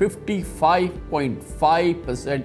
55.5%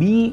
B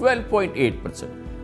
12.8%,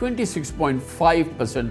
26.5%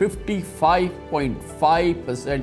55.5%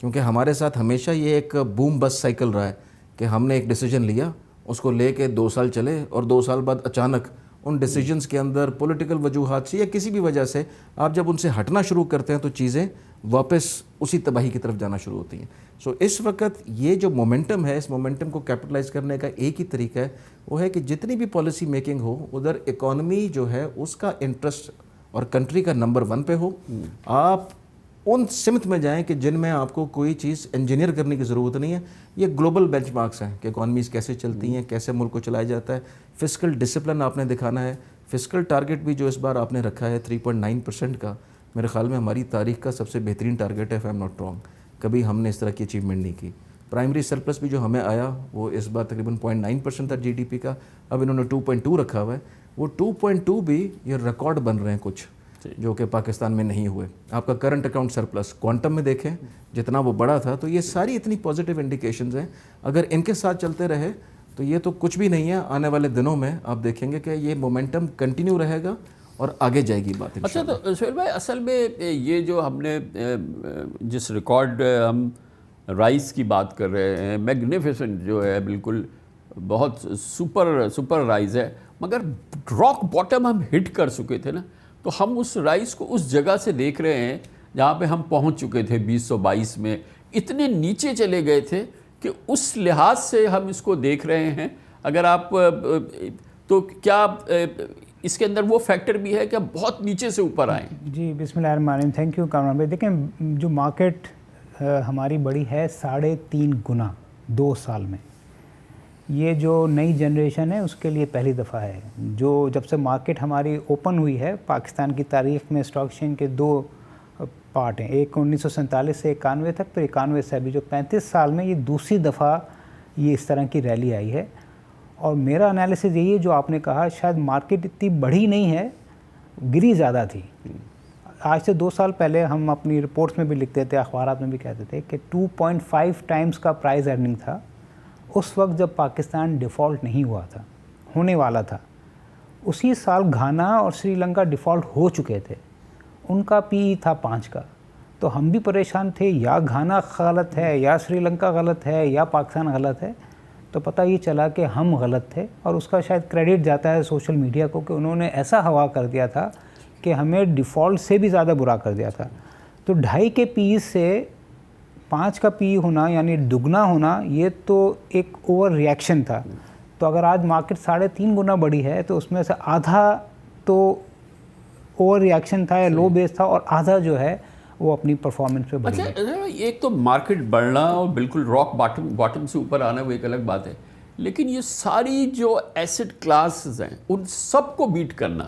کیونکہ ہمارے ساتھ ہمیشہ یہ ایک بوم بس سائیکل رہا ہے کہ ہم نے ایک ڈیسیجن لیا, اس کو لے کے 2 سال چلے, اور 2 سال بعد اچانک ان ڈیسیجنز کے اندر پولیٹیکل وجوہات سے یا کسی بھی وجہ سے آپ جب ان سے ہٹنا شروع کرتے ہیں تو چیزیں واپس اسی تباہی کی طرف جانا شروع ہوتی ہیں. سو اس وقت یہ جو مومنٹم ہے, اس مومنٹم کو کیپٹلائز کرنے کا ایک ہی طریقہ ہے, وہ ہے کہ جتنی بھی پالیسی میکنگ ہو ادھر اکانومی جو ہے اس کا انٹرسٹ اور کنٹری کا نمبر 1 پہ ہو. آپ ان سمت میں جائیں کہ جن میں آپ کو کوئی چیز انجینئر کرنے کی ضرورت نہیں ہے. یہ گلوبل بینچ مارکس ہیں کہ اکانومیز کیسے چلتی ہیں, کیسے ملک کو چلایا جاتا ہے. فسکل ڈسپلن آپ نے دکھانا ہے. فسکل ٹارگٹ بھی جو اس بار آپ نے رکھا ہے 3.9% کا, میرے خیال میں ہماری تاریخ کا سب سے بہترین ٹارگٹ ہے, if I'm not wrong. کبھی ہم نے اس طرح کی اچیومنٹ نہیں کی. پرائمری سرپلس بھی جو ہمیں آیا وہ اس بار تقریباً 0.9% تھا GDP کا, اب انہوں نے 2.2 رکھا ہوا ہے. وہ 2.2 بھی یہ ریکارڈ بن رہے ہیں کچھ جو کہ پاکستان میں نہیں ہوئے. آپ کا کرنٹ اکاؤنٹ سرپلس کوانٹم میں دیکھیں جتنا وہ بڑا تھا, تو یہ ساری اتنی پازیٹیو انڈیکیشنز ہیں. اگر ان کے ساتھ چلتے رہے تو یہ تو کچھ بھی نہیں ہے. آنے والے دنوں میں آپ دیکھیں گے کہ یہ مومنٹم کنٹینیو رہے گا اور آگے جائے گی بات. اچھا, تو سہیل بھائی اصل میں یہ جو ہم نے جس ریکارڈ ہم رائز کی بات کر رہے ہیں, میگنیفیسنٹ جو ہے, بالکل بہت سپر رائز ہے, مگر راک باٹم ہم ہٹ کر چکے تھے نا, تو ہم اس رائز کو اس جگہ سے دیکھ رہے ہیں جہاں پہ ہم پہنچ چکے تھے 2022 میں. اتنے نیچے چلے گئے تھے کہ اس لحاظ سے ہم اس کو دیکھ رہے ہیں. اگر آپ تو کیا اس کے اندر وہ فیکٹر بھی ہے کہ بہت نیچے سے اوپر آئیں؟ جی بسم اللہ الرحمن الرحیم. تھینک یو کامران بھائی. دیکھیں جو مارکیٹ ہماری بڑی ہے 3.5 گنا 2 سال میں. یہ جو نئی جنریشن ہے اس کے لیے پہلی دفعہ ہے. جو جب سے مارکیٹ ہماری اوپن ہوئی ہے پاکستان کی تاریخ میں, اسٹاک ایکسچینج کے 2 پارٹ ہیں, ایک 1947 سے 91 تک, پھر 91 سے ابھی, جو 35 سال میں یہ دوسری دفعہ یہ اس طرح کی ریلی آئی ہے. اور میرا انالیسز یہی ہے جو آپ نے کہا, شاید مارکیٹ اتنی بڑھی نہیں ہے, گری زیادہ تھی. آج سے 2 سال پہلے ہم اپنی رپورٹس میں بھی لکھتے تھے, اخبارات میں بھی کہتے تھے کہ 2.5 ٹائمز کا پرائز ارننگ تھا اس وقت جب پاکستان ڈیفالٹ نہیں ہوا تھا, ہونے والا تھا. اسی سال گھانا اور سری لنکا ڈیفالٹ ہو چکے تھے, ان کا PE تھا 5 کا. تو ہم بھی پریشان تھے, یا گھانا غلط ہے, یا سری لنکا غلط ہے, یا پاکستان غلط ہے. تو پتہ یہ چلا کہ ہم غلط تھے, اور اس کا شاید کریڈٹ جاتا ہے سوشل میڈیا کو کہ انہوں نے ایسا ہوا کر دیا تھا کہ ہمیں ڈیفالٹ سے بھی زیادہ برا کر دیا تھا. تو 2.5 کے PE سے 5 کا PE ہونا یعنی دگنا ہونا, یہ تو ایک اوور ریئیکشن تھا. تو اگر آج مارکیٹ 3.5 گنا بڑی ہے تو اس میں سے آدھا تو اوور ریئیکشن تھا یا لو بیس تھا, اور آدھا جو ہے وہ اپنی پرفارمنس پہ بڑھی ہے. اچھا, ایک تو مارکیٹ بڑھنا اور بالکل راک باٹم سے اوپر آنا وہ ایک الگ بات ہے, لیکن یہ ساری جو ایسٹ کلاسز ہیں ان سب کو بیٹ کرنا,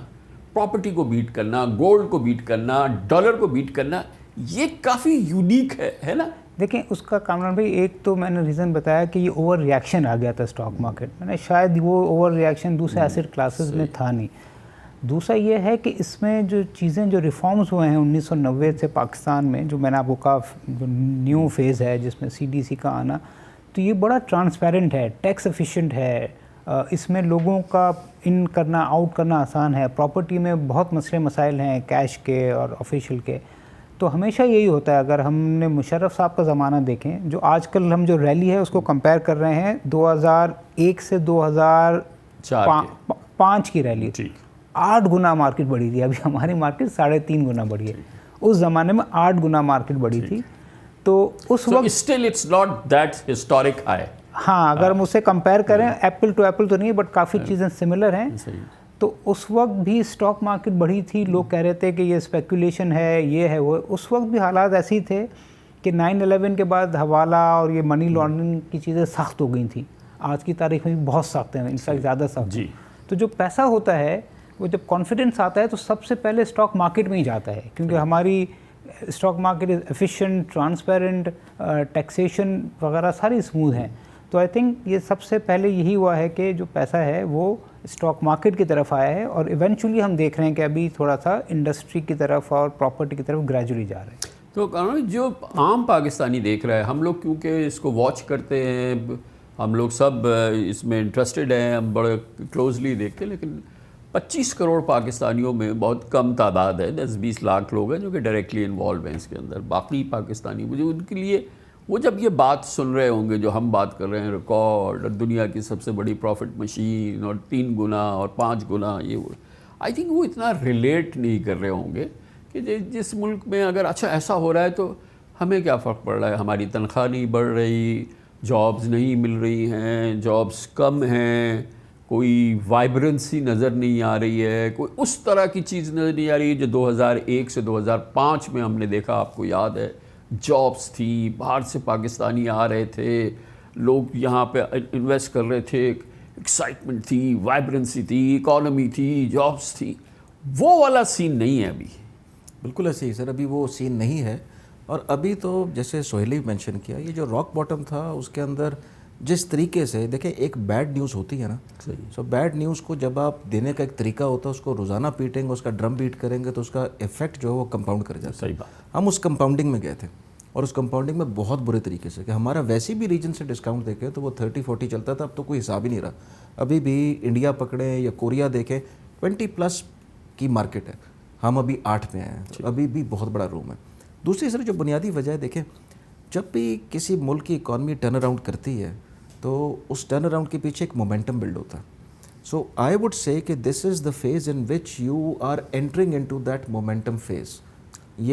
پراپرٹی کو بیٹ کرنا, گولڈ کو بیٹ کرنا, ڈالر کو بیٹ کرنا, یہ کافی یونیک ہے نا. دیکھیں اس کا کامران بھائی, ایک تو میں نے ریزن بتایا کہ یہ اوور ریئیکشن آ گیا تھا اسٹاک مارکیٹ میں, شاید وہ اوور ریئیکشن دوسرے ایسٹ کلاسز میں تھا نہیں. دوسرا یہ ہے کہ اس میں جو چیزیں جو ریفارمز ہوئے ہیں 1990 سے پاکستان میں, جو میں نے آپ کو کہا نیو فیز ہے جس میں CDC کا آنا, تو یہ بڑا ٹرانسپیرنٹ ہے, ٹیکس ایفیشینٹ ہے, اس میں لوگوں کا ان کرنا آؤٹ کرنا آسان ہے. پراپرٹی میں بہت مسئلے مسائل ہیں کیش کے اور آفیشیل کے. تو ہمیشہ یہی ہوتا ہے, اگر ہم نے مشرف صاحب کا زمانہ دیکھیں, جو آج کل ہم جو ریلی ہے اس کو کمپیئر کر رہے ہیں 2001 سے 2005 کی ریلی, 8 گنا مارکیٹ بڑھی تھی. ابھی ہماری مارکیٹ 3.5 گنا بڑھی ہے, اس زمانے میں 8 گنا مارکیٹ بڑھی تھی. تو اس وقت still it's not that historic high. ہاں, اگر ہم اسے کمپیئر کریں, ایپل ٹو ایپل تو نہیں, بٹ کافی چیزیں سملر ہیں. تو اس وقت بھی اسٹاک مارکیٹ بڑھی تھی, لوگ کہہ رہے تھے کہ یہ اسپیکولیشن ہے, یہ ہے وہ. اس وقت بھی حالات ایسے ہی تھے کہ 9/11 کے بعد حوالہ اور یہ منی لانڈرنگ کی چیزیں سخت ہو گئی تھیں. آج کی تاریخ میں بھی بہت سخت ہیں, انفیکٹ زیادہ سخت. تو جو پیسہ ہوتا ہے وہ جب کانفیڈنس آتا ہے تو سب سے پہلے اسٹاک مارکیٹ میں ہی جاتا ہے, کیونکہ ہماری stock market efficient, transparent, taxation وغیرہ ساری اسموتھ ہیں. تو آئی تھنک یہ سب سے پہلے یہی ہوا ہے کہ جو پیسہ ہے وہ اسٹاک مارکیٹ کی طرف آیا ہے, اور ایونچولی ہم دیکھ رہے ہیں کہ ابھی تھوڑا سا انڈسٹری کی طرف اور پراپرٹی کی طرف گریجولی جا رہے ہیں. تو جو عام پاکستانی دیکھ رہا ہے, ہم لوگ کیونکہ اس کو واچ کرتے ہیں, ہم لوگ سب اس میں انٹرسٹڈ ہیں, ہم بڑے کلوزلی دیکھتے ہیں, لیکن 25 کروڑ پاکستانیوں میں بہت کم تعداد ہے, 10-20 لاکھ لوگ ہیں جو کہ ڈائریکٹلی انوالو ہیں اس کے اندر. باقی پاکستانی مجھے ان کے لیے وہ جب یہ بات سن رہے ہوں گے جو ہم بات کر رہے ہیں, ریکارڈ اور دنیا کی سب سے بڑی پروفٹ مشین اور 3 گنا اور 5 گنا, یہ وہ آئی تھنک وہ اتنا ریلیٹ نہیں کر رہے ہوں گے کہ جس ملک میں اگر اچھا ایسا ہو رہا ہے تو ہمیں کیا فرق پڑ رہا ہے, ہماری تنخواہ نہیں بڑھ رہی, جابز نہیں مل رہی ہیں, جابز کم ہیں, کوئی وائبرنسی نظر نہیں آ رہی ہے, کوئی اس طرح کی چیز نظر نہیں آ رہی ہے جو 2001 سے 2005 میں ہم نے دیکھا, آپ کو یاد ہے. جابز تھی, باہر سے پاکستانی آ رہے تھے, لوگ یہاں پہ انویسٹ کر رہے تھے, ایکسائٹمنٹ تھی, وائبرنسی تھی, اکانومی تھی, جابز تھی. وہ والا سین نہیں ہے ابھی. بالکل ایسے ہی سر, ابھی وہ سین نہیں ہے. اور ابھی تو جیسے سہیلی مینشن کیا, یہ جو راک باٹم تھا اس کے اندر جس طریقے سے دیکھیں ایک بیڈ نیوز ہوتی ہے نا, سو بیڈ نیوز کو جب آپ دینے کا ایک طریقہ ہوتا ہے, اس کو روزانہ پیٹیں گے, اس کا ڈرم بیٹ کریں گے تو اس کا ایفیکٹ جو ہے وہ کمپاؤنڈ کر جاتا ہے. صحیح بات. ہم اس کمپاؤنڈنگ میں گئے تھے اور اس کمپاؤنڈنگ میں بہت برے طریقے سے کہ ہمارا ویسے بھی ریجن سے ڈسکاؤنٹ دیکھیں تو وہ 30-40 چلتا تھا, اب تو کوئی حساب ہی نہیں رہا. ابھی بھی انڈیا پکڑیں یا کوریا دیکھیں 20+ کی مارکیٹ ہے, ہم ابھی 8 میں آئے ہیں, ابھی بھی بہت بڑا روم ہے. دوسری سر جو بنیادی وجہ ہے, دیکھیں جب بھی کسی ملک کی اکانومی ٹرن اراؤنڈ کرتی ہے تو اس ٹرن اراؤنڈ کے پیچھے ایک مومنٹم بلڈ ہوتا ہے. سو آئی وڈ سے کہ this is the phase in which you are entering into that momentum phase.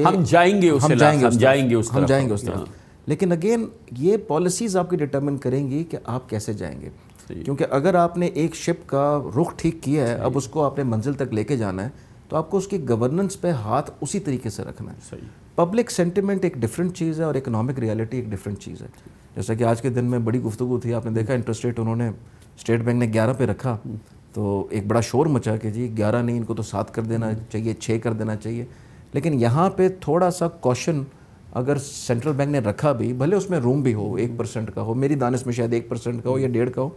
ہم جائیں گے اس طرف. لیکن اگین یہ پالیسیز آپ کی ڈٹرمن کریں گی کہ آپ کیسے جائیں گے, کیونکہ اگر آپ نے ایک شپ کا رخ ٹھیک کیا ہے, اب اس کو آپ نے منزل تک لے کے جانا ہے, تو آپ کو اس کی گورننس پہ ہاتھ اسی طریقے سے رکھنا ہے. پبلک سینٹیمنٹ ایک ڈفرینٹ چیز ہے اور اکنامک ریالٹی ایک ڈفرینٹ چیز ہے. جیسا کہ آج کے دن میں بڑی گفتگو تھی, آپ نے دیکھا انٹرسٹ ریٹ انہوں نے اسٹیٹ بینک نے 11 پہ رکھا, تو ایک بڑا شور مچا کہ جی 11 نہیں, ان کو تو 7 کر دینا چاہیے, 6 کر دینا چاہیے. لیکن یہاں پہ تھوڑا سا کوشن اگر سینٹرل بینک نے رکھا بھی, بھلے اس میں روم بھی ہو 1% کا ہو, میری دانش میں شاید 1% کا ہو یا 1.5 کا ہو,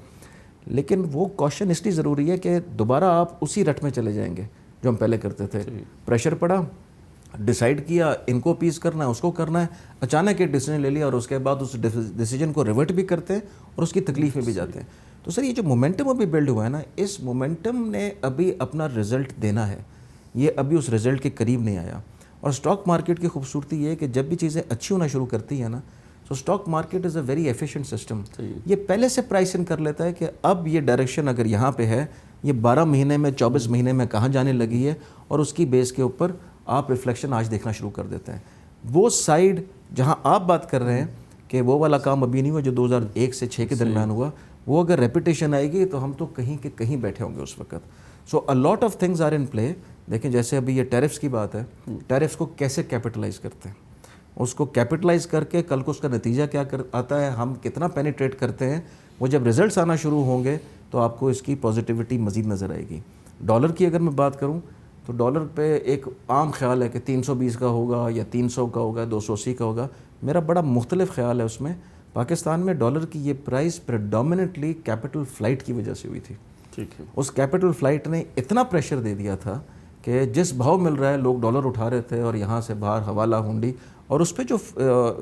لیکن وہ کوشن اس لیے ضروری ہے کہ دوبارہ آپ اسی رٹ میں چلے جائیں گے جو ہم پہلے کرتے تھے. پریشر پڑا, ڈیسائیڈ کیا ان کو پیس کرنا ہے, اس کو کرنا ہے, اچانک ایک ڈیسیجن لے لیا اور اس کے بعد اس ڈیسیجن کو ریورٹ بھی کرتے ہیں اور اس کی تکلیف میں بھی جاتے ہیں. تو سر یہ جو مومنٹم ابھی بلڈ ہوا ہے نا, اس مومنٹم نے ابھی اپنا رزلٹ دینا ہے, یہ ابھی اس رزلٹ کے قریب نہیں آیا. اور اسٹاک مارکیٹ کی خوبصورتی یہ ہے کہ جب بھی چیزیں اچھی ہونا شروع کرتی ہیں نا, تو stock market is a very efficient system. یہ پہلے سے پرائس ان کر لیتا ہے کہ اب یہ ڈائریکشن اگر یہاں پہ ہے, یہ 12 مہینے میں 24 مہینے میں کہاں جانے لگی ہے, اور اس کی بیس کے اوپر آپ ریفلیکشن آج دیکھنا شروع کر دیتے ہیں. وہ سائڈ جہاں آپ بات کر رہے ہیں کہ وہ والا کام ابھی نہیں ہوا جو 2001 سے 6 کے درمیان ہوا, وہ اگر ریپیٹیشن آئے گی تو ہم تو کہیں کے کہیں بیٹھے ہوں گے اس وقت. So a lot of things are in play. دیکھیں جیسے ابھی یہ ٹیرفس کی بات ہے, ٹیرفس کو کیسے کیپٹلائز کرتے ہیں, اس کو کیپٹلائز کر کے کل کو اس کا نتیجہ کیا آتا ہے, ہم کتنا پینیٹریٹ کرتے ہیں, وہ جب ریزلٹس آنا شروع ہوں گے تو آپ کو اس کی پازیٹیوٹی مزید نظر آئے گی. ڈالر کی اگر میں بات کروں تو ڈالر پہ ایک عام خیال ہے کہ 320 کا ہوگا یا 300 کا ہوگا, 280 کا ہوگا. میرا بڑا مختلف خیال ہے اس میں. پاکستان میں ڈالر کی یہ پرائز پریڈومیننٹلی کیپٹل فلائٹ کی وجہ سے ہوئی تھی. ٹھیک ہے, اس کیپٹل فلائٹ نے اتنا پریشر دے دیا تھا کہ جس بھاؤ مل رہا ہے لوگ ڈالر اٹھا رہے تھے, اور یہاں سے باہر حوالہ ہنڈی, اور اس پہ جو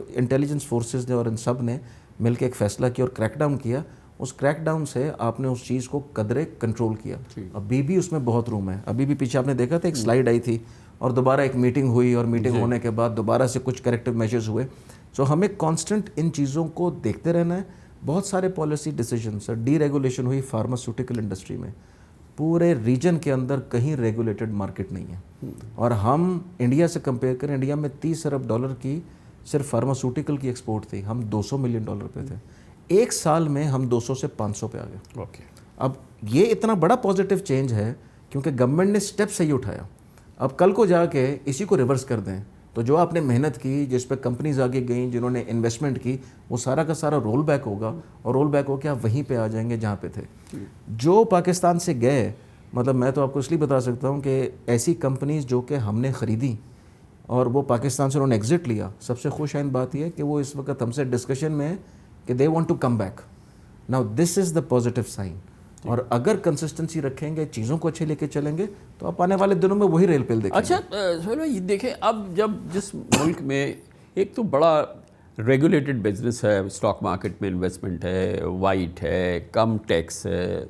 انٹیلیجنس فورسز نے اور ان سب نے مل کے ایک فیصلہ کیا اور کریک ڈاؤن کیا. اس کریک ڈاؤن سے آپ نے اس چیز کو قدرے کنٹرول کیا. ابھی بھی اس میں بہت روم ہے. ابھی بھی پیچھے آپ نے دیکھا تھا ایک سلائیڈ آئی تھی اور دوبارہ ایک میٹنگ ہوئی, اور میٹنگ ہونے کے بعد دوبارہ سے کچھ کریکٹیو میجرز ہوئے. سو ہمیں کانسٹنٹ ان چیزوں کو دیکھتے رہنا ہے. بہت سارے پالیسی ڈیسیجنس, ڈی ریگولیشن ہوئی فارماسیوٹیکل انڈسٹری میں, پورے ریجن کے اندر کہیں ریگولیٹڈ مارکیٹ نہیں ہے. اور ہم انڈیا سے کمپیئر کریں, انڈیا میں 30 ارب ڈالر کی صرف فارماسیوٹیکل کی ایکسپورٹ تھی, ہم 200 ملین ڈالر پہ تھے. ایک سال میں ہم 200 سے 500 پہ آ گئے. اب یہ اتنا بڑا پازیٹیو چینج ہے کیونکہ گورنمنٹ نے اسٹیپ صحیح اٹھایا. اب کل کو جا کے اسی کو ریورس کر دیں تو جو آپ نے محنت کی, جس پہ کمپنیز آگے گئیں, جنہوں نے انویسٹمنٹ کی, وہ سارا کا سارا رول بیک ہوگا, اور رول بیک ہو کے آپ وہیں پہ آ جائیں گے جہاں پہ تھے. جو پاکستان سے گئے, مطلب میں تو آپ کو اس لیے بتا سکتا ہوں کہ ایسی کمپنیز جو کہ ہم نے خریدی اور وہ پاکستان سے انہوں نے ایگزٹ لیا, سب سے خوش آئند بات یہ ہے کہ وہ اس وقت ہم سے ڈسکشن میں ہے کہ they want to come back. Now this is the positive sign. اور اگر کنسسٹنسی رکھیں گے, چیزوں کو اچھے لے کے چلیں گے, تو آپ آنے والے دنوں میں وہی ریل پیل دیکھیں گے. اچھا سہیل بھائی, دیکھیں اب جب جس ملک میں ایک تو بڑا ریگولیٹڈ بزنس ہے, اسٹاک مارکیٹ میں انویسٹمنٹ ہے, وائٹ ہے, کم ٹیکس ہے,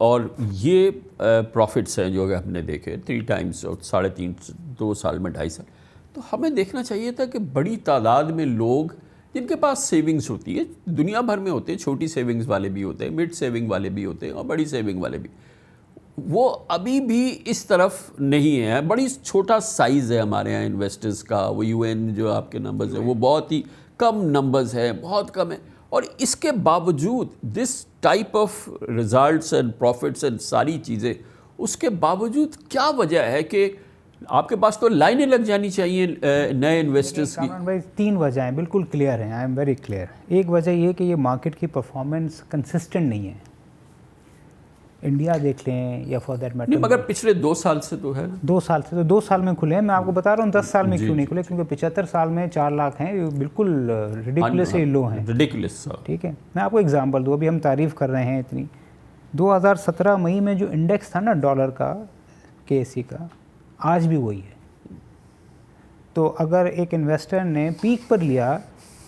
اور یہ پروفٹس ہیں جو ہم نے دیکھے 3 ٹائمز اور 3.5 2 سال میں 2.5 سال، تو ہمیں دیکھنا چاہیے تھا کہ بڑی تعداد میں لوگ جن کے پاس سیونگز ہوتی ہے، دنیا بھر میں ہوتے ہیں، چھوٹی سیونگز والے بھی ہوتے ہیں، مڈ سیونگ والے بھی ہوتے ہیں اور بڑی سیونگ والے بھی، وہ ابھی بھی اس طرف نہیں ہے. بڑی چھوٹا سائز ہے ہمارے یہاں انویسٹرز کا. وہ یو این جو آپ کے نمبرز ہیں وہ بہت ہی کم نمبرز ہیں، بہت کم ہیں، اور اس کے باوجود this type of results and profits and ساری چیزیں، اس کے باوجود کیا وجہ ہے کہ آپ کے پاس تو لائنیں لگ جانی چاہیے نئے انویسٹرز کی؟ کامران بھائی 3 وجہ ہیں، بالکل کلیئر ہیں، آئی ایم ویری کلیئر. ایک وجہ یہ کہ یہ مارکیٹ کی پرفارمنس کنسسٹنٹ نہیں ہے. انڈیا دیکھ لیں یا فار دیٹ میٹر، مگر پچھلے 2 سال سے تو ہے نا. 2 سال سے، تو 2 سال میں کھلے ہیں. میں آپ کو بتا رہا ہوں 10 سال میں کیوں نہیں کھلے، کیونکہ 75 سال میں 4 لاکھ ہیں، یہ بالکل ریڈیکولسلی لو ہیں. ریڈیکولس. ٹھیک ہے، میں آپ کو ایگزامپل دوں. ابھی ہم تعریف کر رہے ہیں اتنی، 2017 مئی میں جو انڈیکس تھا نا ڈالر کا، KSE کا، آج بھی وہی ہے. تو اگر ایک انویسٹر نے پیک پر لیا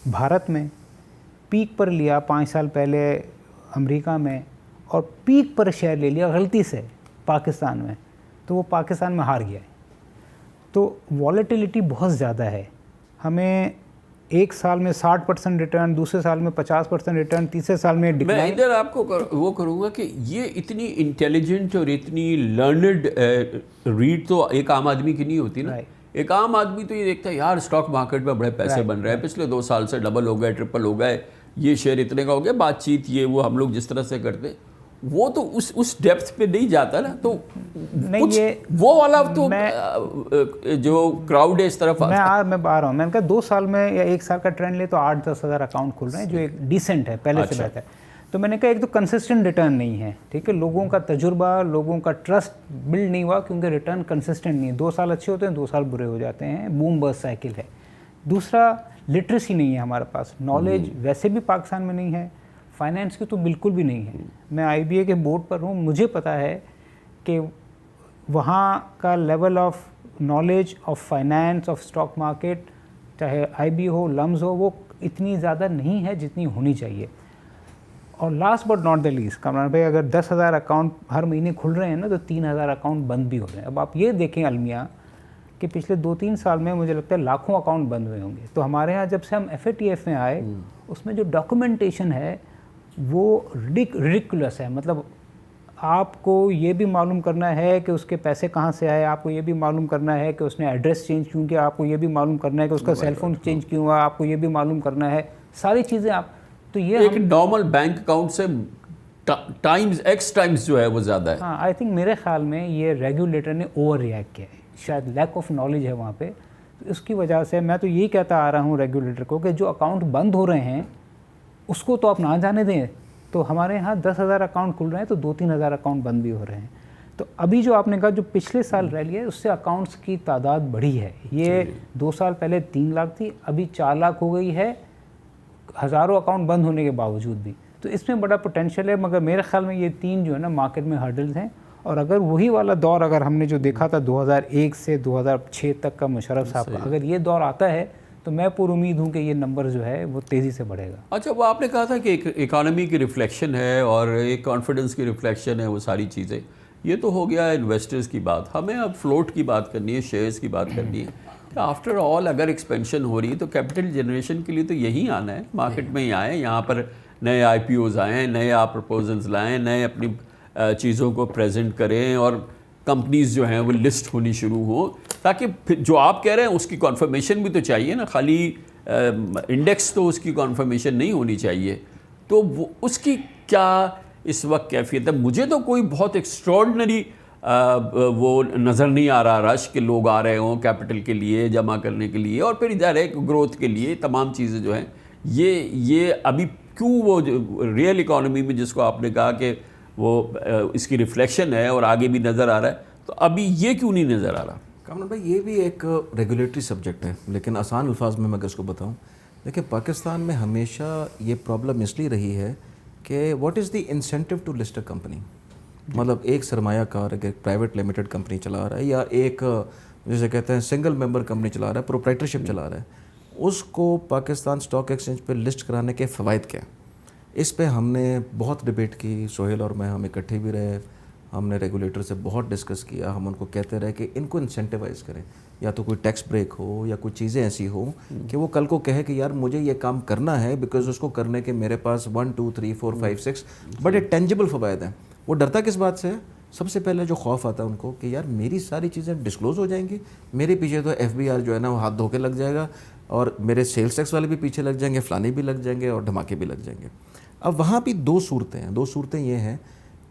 بھارت میں، پیک پر لیا 5 سال پہلے امریکہ میں، اور پیک پر شیئر لے لیا غلطی سے پاکستان میں، تو وہ پاکستان میں ہار گیا ہے. تو والیٹیلیٹی بہت زیادہ ہے. ہمیں ایک سال میں 60% ریٹرن، دوسرے سال میں 50% ریٹرن، تیسرے سال میں ڈکلائن. میں ادھر آپ کو وہ کروں گا کہ یہ اتنی انٹیلیجنٹ اور اتنی لرنڈ ریڈ تو ایک عام آدمی کی نہیں ہوتی نا. ایک عام آدمی تو یہ دیکھتا ہے یار اسٹاک مارکیٹ میں بڑے پیسے بن رہے ہیں، پچھلے 2 سال سے ڈبل ہو گئے، ٹرپل ہو گئے، یہ شیئر اتنے کا ہو گیا، بات چیت یہ وہ ہم لوگ جس طرح سے کرتے، وہ تو اس ڈیپتھ پہ نہیں جاتا نا. تو وہ والا تو جو کراؤڈ ہے اس طرف میں آ رہا ہوں. میں نے کہا 2 سال میں یا 1 سال کا ٹرینڈ لے تو 8-10 ہزار اکاؤنٹ کھل رہے ہیں، جو ایک ڈیسنٹ ہے، پہلے سے بہتر. تو میں نے کہا ایک تو کنسسٹنٹ ریٹرن نہیں ہے، ٹھیک ہے، لوگوں کا تجربہ، لوگوں کا ٹرسٹ بلڈ نہیں ہوا کیونکہ ریٹرن کنسسٹنٹ نہیں ہے. 2 سال اچھے ہوتے ہیں، 2 سال برے ہو جاتے ہیں، بوم برسٹ سائیکل ہے. دوسرا لٹریسی نہیں ہے ہمارے پاس، نالج ویسے بھی پاکستان میں نہیں ہے، فائنینس کی تو بالکل بھی نہیں ہے. میں IBA کے بورڈ پر ہوں، مجھے پتہ ہے کہ وہاں کا level of knowledge of finance of stock market, چاہے IB ہو، لمز ہو، وہ اتنی زیادہ نہیں ہے جتنی ہونی چاہیے. اور last but not the least, Kamran بھائی، اگر 10,000 اکاؤنٹ ہر مہینے کھل رہے ہیں نا، تو 3,000 اکاؤنٹ بند بھی ہو رہے ہیں. اب آپ یہ دیکھیں المیہ کہ پچھلے 2-3 سال میں مجھے لگتا ہے لاکھوں اکاؤنٹ بند ہوئے ہوں گے. تو ہمارے ہاں جب سے ہم FATF میں آئے، اس میں جو ڈاکومنٹیشن ہے وہ ریڈیکولس ہے. مطلب آپ کو یہ بھی معلوم کرنا ہے کہ اس کے پیسے کہاں سے آئے، آپ کو یہ بھی معلوم کرنا ہے کہ اس نے ایڈریس چینج کیوں کیا، آپ کو یہ بھی معلوم کرنا ہے کہ اس کا سیل فون چینج کیوں ہوا، آپ کو یہ بھی معلوم کرنا ہے، ساری چیزیں آپ. تو یہ ایک نارمل بینک اکاؤنٹ سے ایکس ٹائمز جو ہے وہ زیادہ ہے. ہاں، آئی تھنک میرے خیال میں یہ ریگولیٹر نے اوور ریئیکٹ کیا ہے، شاید لیک آف نالج ہے وہاں پہ. اس کی وجہ سے میں تو یہی کہتا آ رہا ہوں ریگولیٹر کو کہ جو اکاؤنٹ بند ہو رہے ہیں اس کو تو آپ نہ جانے دیں. تو ہمارے ہاں 10,000 اکاؤنٹ کھل رہے ہیں تو 2-3 ہزار اکاؤنٹ بند بھی ہو رہے ہیں. تو ابھی جو آپ نے کہا جو پچھلے سال ریلی ہے، اس سے اکاؤنٹس کی تعداد بڑھی ہے. یہ 2 سال پہلے 3 لاکھ تھی، ابھی 4 لاکھ ہو گئی ہے، ہزاروں اکاؤنٹ بند ہونے کے باوجود بھی. تو اس میں بڑا پوٹینشیل ہے. مگر میرے خیال میں یہ 3 جو ہے نا مارکیٹ میں ہرڈلز ہیں. اور اگر وہی والا دور اگر ہم نے جو دیکھا تھا 2001 سے 2006 تک کا مشرف صاحب کا، اگر یہ دور آتا ہے تو میں پر امید ہوں کہ یہ نمبر جو ہے وہ تیزی سے بڑھے گا. اچھا، وہ آپ نے کہا تھا کہ ایک اکانومی کی ریفلیکشن ہے اور ایک کانفیڈنس کی ریفلیکشن ہے، وہ ساری چیزیں. یہ تو ہو گیا انویسٹرز کی بات. ہمیں اب فلوٹ کی بات کرنی ہے، شیئرز کی بات کرنی ہے. کہ آفٹر آل اگر ایکسپینشن ہو رہی ہے تو کیپٹل جنریشن کے لیے تو یہی آنا ہے، مارکیٹ میں ہی آئیں، یہاں پر نئے IPOs آئیں، نئے آپ پرپوزلز لائیں، نئے اپنی چیزوں کو پریزنٹ کریں، اور کمپنیز جو ہیں وہ لسٹ ہونی شروع ہوں، تاکہ جو آپ کہہ رہے ہیں اس کی کنفرمیشن بھی تو چاہیے نا. خالی انڈیکس تو اس کی کنفرمیشن نہیں ہونی چاہیے. تو وہ اس کی کیا اس وقت کیفیت ہے؟ مجھے تو کوئی بہت ایکسٹراڈنری وہ نظر نہیں آ رہا رش کہ لوگ آ رہے ہوں کیپٹل کے لیے جمع کرنے کے لیے، اور پھر ادھر ہے گروتھ کے لیے. تمام چیزیں جو ہیں یہ ابھی کیوں وہ ریئل اکانومی میں جس کو آپ نے کہا کہ وہ اس کی ریفلیکشن ہے اور آگے بھی نظر آ رہا ہے، تو ابھی یہ کیوں نہیں نظر آ رہا؟ کامران بھائی، یہ بھی ایک ریگولیٹری سبجیکٹ ہے، لیکن آسان الفاظ میں اگر اس کو بتاؤں، دیکھیں پاکستان میں ہمیشہ یہ پرابلم اس لیے رہی ہے کہ what is the incentive to list a company. مطلب ایک سرمایہ کار اگر پرائیویٹ لمیٹڈ کمپنی چلا رہا ہے، یا ایک جسے کہتے ہیں سنگل ممبر کمپنی چلا رہا ہے، پروپرائٹرشپ چلا رہا ہے، اس کو پاکستان اسٹاک ایکسچینج پہ لسٹ کرانے کے فوائد کیا ہیں؟ اس پہ ہم نے بہت ڈبیٹ کی، سہیل اور میں، ہم اکٹھے بھی رہے، ہم نے ریگولیٹر سے بہت ڈسکس کیا، ہم ان کو کہتے رہے کہ ان کو انسینٹیوائز کریں، یا تو کوئی ٹیکس بریک ہو یا کوئی چیزیں ایسی ہوں کہ وہ کل کو کہے کہ یار مجھے یہ کام کرنا ہے، بیکاز اس کو کرنے کے میرے پاس 1 2 3 4 5 6 بڑے ٹینجبل فوائد ہیں۔ وہ ڈرتا کس بات سے ہے؟ سب سے پہلے جو خوف آتا ہے ان کو کہ یار میری ساری چیزیں ڈسکلوز ہو جائیں گی، میرے پیچھے تو FBR جو ہے نا وہ ہاتھ دھو کے لگ جائے گا، اور میرے سیلس ٹیکس والے بھی پیچھے لگ جائیں گے، فلانے بھی لگ جائیں گے، اور دھماکے بھی لگ جائیں گے۔ اب وہاں بھی دو صورتیں یہ ہیں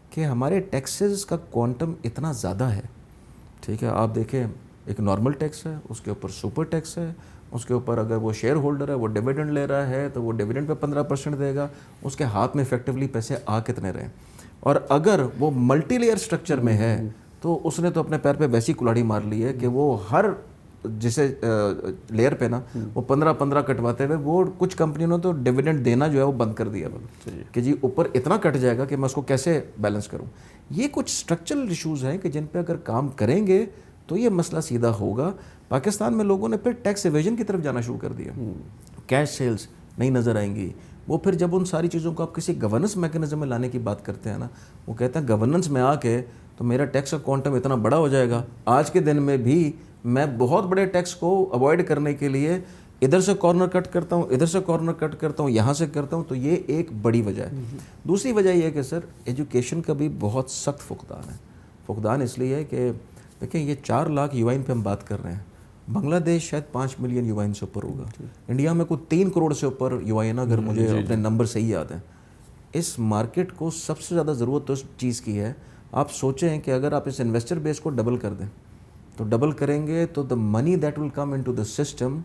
کہ ہمارے ٹیکسز کا کوانٹم اتنا زیادہ ہے، ٹھیک ہے، آپ دیکھیں ایک نارمل ٹیکس ہے، اس کے اوپر سپر ٹیکس ہے، اس کے اوپر اگر وہ شیئر ہولڈر ہے وہ ڈیویڈنڈ لے رہا ہے تو وہ ڈیویڈنڈ پہ 15% دے گا، اس کے ہاتھ میں افیکٹولی پیسے آ کتنے رہے، اور اگر وہ ملٹی لیئر سٹرکچر میں ہے تو اس نے تو اپنے پیر پہ ویسی کلاڑی مار لی ہے کہ وہ ہر جسے لیئر پہ نا وہ 15 کٹواتے ہوئے، وہ کچھ کمپنیوں نے تو ڈیویڈنڈ دینا جو ہے وہ بند کر دیا کہ جی اوپر اتنا کٹ جائے گا کہ میں اس کو کیسے بیلنس کروں۔ یہ کچھ اسٹرکچرل ایشوز ہیں کہ جن پہ اگر کام کریں گے تو یہ مسئلہ سیدھا ہوگا۔ پاکستان میں لوگوں نے پھر ٹیکس ایویژن کی طرف جانا شروع کر دیا، کیش سیلز نہیں نظر آئیں گی۔ وہ پھر جب ان ساری چیزوں کو آپ کسی گورننس میکنزم میں لانے کی بات کرتے ہیں نا، وہ کہتے ہیں گورننس میں آ کے تو میرا ٹیکس کا کوانٹم اتنا بڑا ہو جائے گا، آج کے دن میں بھی میں بہت بڑے ٹیکس کو اوائڈ کرنے کے لیے ادھر سے کارنر کٹ کرتا ہوں، ادھر سے کارنر کٹ کرتا ہوں، یہاں سے کرتا ہوں، تو یہ ایک بڑی وجہ ہے۔ دوسری وجہ یہ ہے کہ سر ایجوکیشن کا بھی بہت سخت فقدان ہے۔ فقدان اس لیے ہے کہ دیکھیں یہ 4 لاکھ یوائن پہ ہم بات کر رہے ہیں، بنگلہ دیش شاید 5 ملین یوائن سے اوپر ہوگا، انڈیا میں کوئی 3 کروڑ سے اوپر یوائن، اگر مجھے اپنے نمبر صحیح یاد ہیں۔ اس مارکیٹ کو سب سے زیادہ ضرورت تو اس چیز کی ہے، آپ سوچیں کہ اگر آپ اس انویسٹر بیس کو ڈبل کر دیں تو ڈبل کریں گے تو the money that will come into the system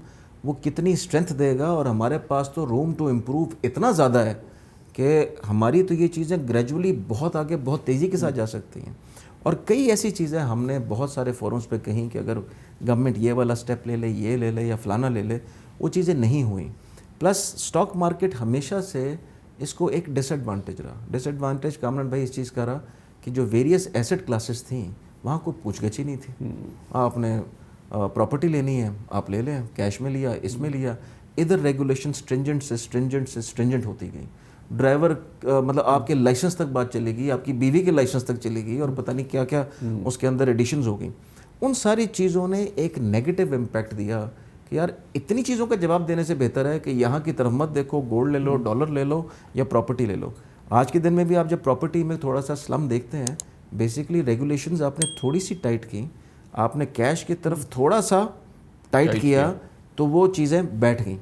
وہ کتنی اسٹرینتھ دے گا، اور ہمارے پاس تو روم ٹو امپروو اتنا زیادہ ہے کہ ہماری تو یہ چیزیں گریجولی بہت آگے بہت تیزی کے ساتھ جا سکتی ہیں۔ اور کئی ایسی چیزیں ہم نے بہت سارے فورمز پہ کہیں کہ اگر گورنمنٹ یہ والا سٹیپ لے لے، یہ لے لے یا فلانا لے لے، وہ چیزیں نہیں ہوئیں۔ پلس اسٹاک مارکیٹ ہمیشہ سے اس کو ایک ڈس ایڈوانٹیج رہا، ڈس ایڈوانٹیج کامران بھائی اس چیز کا رہا کہ جو ویریس ایسٹ کلاسز تھیں وہاں کوئی پوچھ گچھ ہی نہیں تھی، آپ نے پراپرٹی لینی ہے آپ لے لیں، کیش میں لیا، اس میں لیا، ادھر ریگولیشن سٹرنجنٹ ہوتی گئی، ڈرائیور مطلب آپ کے لائسنس تک بات چلے گی، آپ کی بیوی کے لائسنس تک چلے گی، اور پتہ نہیں کیا کیا اس کے اندر ایڈیشنز ہو گئیں۔ ان ساری چیزوں نے ایک نیگیٹو امپیکٹ دیا کہ یار اتنی چیزوں کا جواب دینے سے بہتر ہے کہ یہاں کی طرف مت دیکھو، گولڈ لے لو، ڈالر لے لو یا پراپرٹی لے لو۔ آج کے دن میں بھی آپ جب پراپرٹی میں تھوڑا سا سلم دیکھتے ہیں، بیسکلی ریگولیشنز آپ نے تھوڑی سی ٹائٹ کی، آپ نے کیش کی طرف تھوڑا سا ٹائٹ کیا تو وہ چیزیں بیٹھ گئیں۔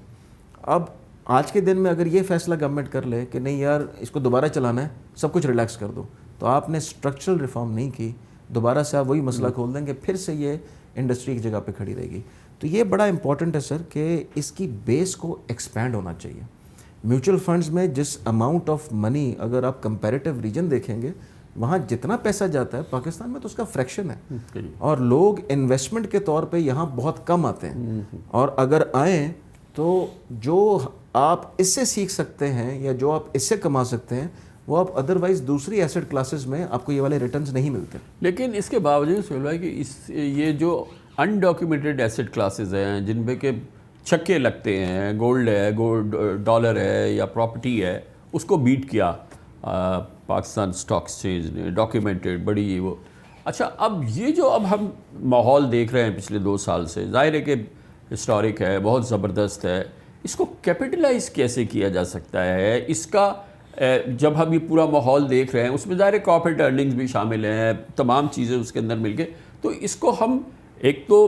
اب آج کے دن میں اگر یہ فیصلہ گورنمنٹ کر لے کہ نہیں یار اس کو دوبارہ چلانا ہے، سب کچھ ریلیکس کر دو، تو آپ نے اسٹرکچرل ریفارم نہیں کی، دوبارہ سے آپ وہی مسئلہ کھول دیں گے، پھر سے یہ انڈسٹری ایک جگہ پہ کھڑی رہے گی۔ تو یہ بڑا امپورٹنٹ ہے سر کہ اس کی بیس کو ایکسپینڈ ہونا چاہیے۔ میوچل فنڈز میں جس اماؤنٹ آف منی اگر آپ کمپیریٹیو ریجن دیکھیں گے، وہاں جتنا پیسہ جاتا ہے پاکستان میں تو اس کا فریکشن ہے، اور لوگ انویسٹمنٹ کے طور پہ یہاں بہت کم آتے ہیں، اور اگر آئیں تو جو آپ اس سے سیکھ سکتے ہیں یا جو آپ اس سے کما سکتے ہیں وہ آپ ادروائز دوسری ایسٹ کلاسز میں آپ کو یہ والے ریٹرنز نہیں ملتے۔ لیکن اس کے باوجود سہیل بھائی کہ یہ جو انڈاکیومنٹڈ ایسٹ کلاسز ہیں جن پہ کہ چھکے لگتے ہیں، گولڈ ہے، ڈالر ہے یا پراپرٹی ہے، اس کو بیٹ کیا پاکستان اسٹاک ایکسچینج نے، ڈاکیومنٹڈ بڑی وہ۔ اچھا اب یہ جو اب ہم ماحول دیکھ رہے ہیں پچھلے 2 سال سے، ظاہر ہے کہ ہسٹورک ہے، بہت زبردست ہے، اس کو کیپٹلائز کیسے کیا جا سکتا ہے؟ اس کا جب ہم یہ پورا ماحول دیکھ رہے ہیں اس میں ظاہر کارپوریٹ ارننگز بھی شامل ہیں، تمام چیزیں اس کے اندر مل کے، تو اس کو ہم ایک تو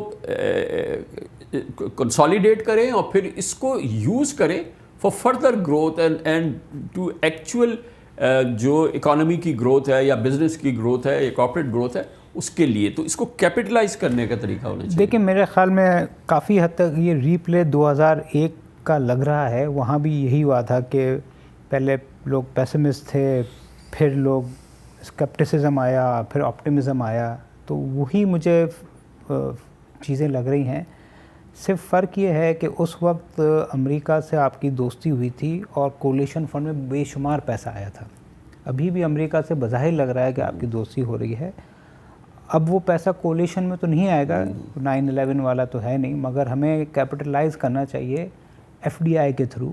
کنسالیڈیٹ کریں اور پھر اس کو یوز کریں for further growth and to actual جو اکانومی کی گروتھ ہے یا بزنس کی گروتھ ہے یا کارپوریٹ گروتھ ہے اس کے لیے، تو اس کو کیپٹلائز کرنے کا طریقہ ہونا چاہیے۔ دیکھیں میرے خیال میں کافی حد تک یہ ری پلے 2001 کا لگ رہا ہے، وہاں بھی یہی ہوا تھا کہ پہلے لوگ پیسمسٹ تھے، پھر لوگ اسکیپٹسزم آیا، پھر آپٹیمزم آیا، تو وہی مجھے چیزیں لگ رہی ہیں۔ صرف فرق یہ ہے کہ اس وقت امریکہ سے آپ کی دوستی ہوئی تھی اور کولیشن فنڈ میں بے شمار پیسہ آیا تھا، ابھی بھی امریکہ سے بظاہر لگ رہا ہے کہ آپ کی دوستی ہو رہی ہے۔ اب وہ پیسہ کولیشن میں تو نہیں آئے گا، 9/11 والا تو ہے نہیں، مگر ہمیں کیپٹلائز کرنا چاہیے FDI کے تھرو،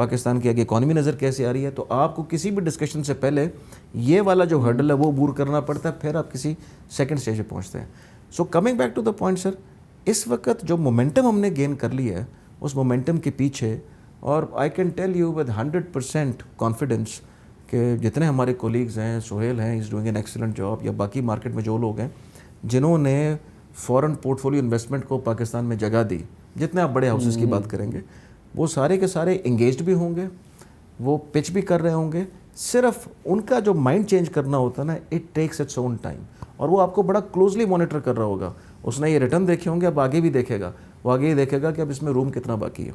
پاکستان کی آگے اکانومی نظر کیسے آ رہی ہے. تو آپ کو کسی بھی ڈسکشن سے پہلے یہ والا جو ہرڈل ہے وہ عبور کرنا پڑتا ہے, پھر آپ کسی سیکنڈ اسٹیج پہ پہنچتے ہیں. So coming back to the point sir, اس وقت جو مومنٹم ہم نے گین کر لی ہے اس مومنٹم کے پیچھے, اور I can tell you with 100% confidence کہ جتنے ہمارے کولیگز ہیں, سہیل ہیں, is doing an excellent job, یا باقی مارکیٹ میں جو لوگ ہیں جنہوں نے فورن پورٹ فولیو انویسٹمنٹ کو پاکستان میں جگہ دی, جتنے آپ بڑے ہاؤسز کی بات کریں گے, وہ سارے کے سارے انگیجڈ بھی ہوں گے, وہ پچ بھی کر رہے ہوں گے. صرف ان کا جو مائنڈ چینج کرنا ہوتا ہے نا, it takes its own time, اور وہ آپ کو بڑا کلوزلی مانیٹر کر رہا ہوگا. اس نے یہ ریٹرن دیکھے ہوں گے, اب آگے بھی دیکھے گا, وہ آگے یہ دیکھے گا کہ اب اس میں روم کتنا باقی ہے.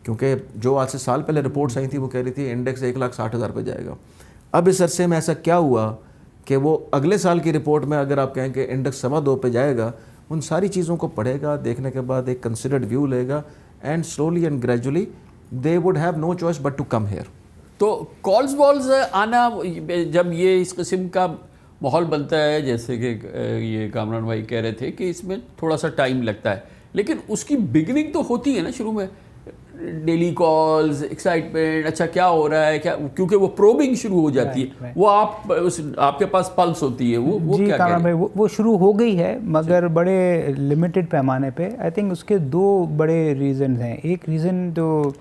کیونکہ جو آج سے سال پہلے رپورٹس آئی تھی وہ کہہ رہی تھی انڈیکس 1,60,000 پہ جائے گا. اب اس عرصے میں ایسا کیا ہوا کہ وہ اگلے سال کی رپورٹ میں اگر آپ کہیں کہ انڈیکس 2.25 پہ جائے گا, ان ساری چیزوں کو پڑھے گا, دیکھنے کے بعد ایک کنسیڈرڈ ویو لے گا, and slowly and gradually they would have no choice but to come here. تو کالز والز آنا جب یہ اس قسم کا ماحول بنتا ہے, جیسے کہ یہ کامران بھائی کہہ رہے تھے کہ اس میں تھوڑا سا ٹائم لگتا ہے, لیکن اس کی بگننگ تو ہوتی ہے نا شروع میں, ڈیلی کالز, ایکسائٹمنٹ, اچھا کیا ہو رہا ہے کیا, کیونکہ وہ پروبنگ شروع ہو جاتی ہے, وہ آپ کے پاس پلس ہوتی ہے, وہ جی کیا کامران بھائی وہ شروع ہو گئی ہے, مگر بڑے لمیٹڈ پیمانے پہ. آئی تھنک اس کے دو بڑے ریزنز ہیں. ایک ریزن تو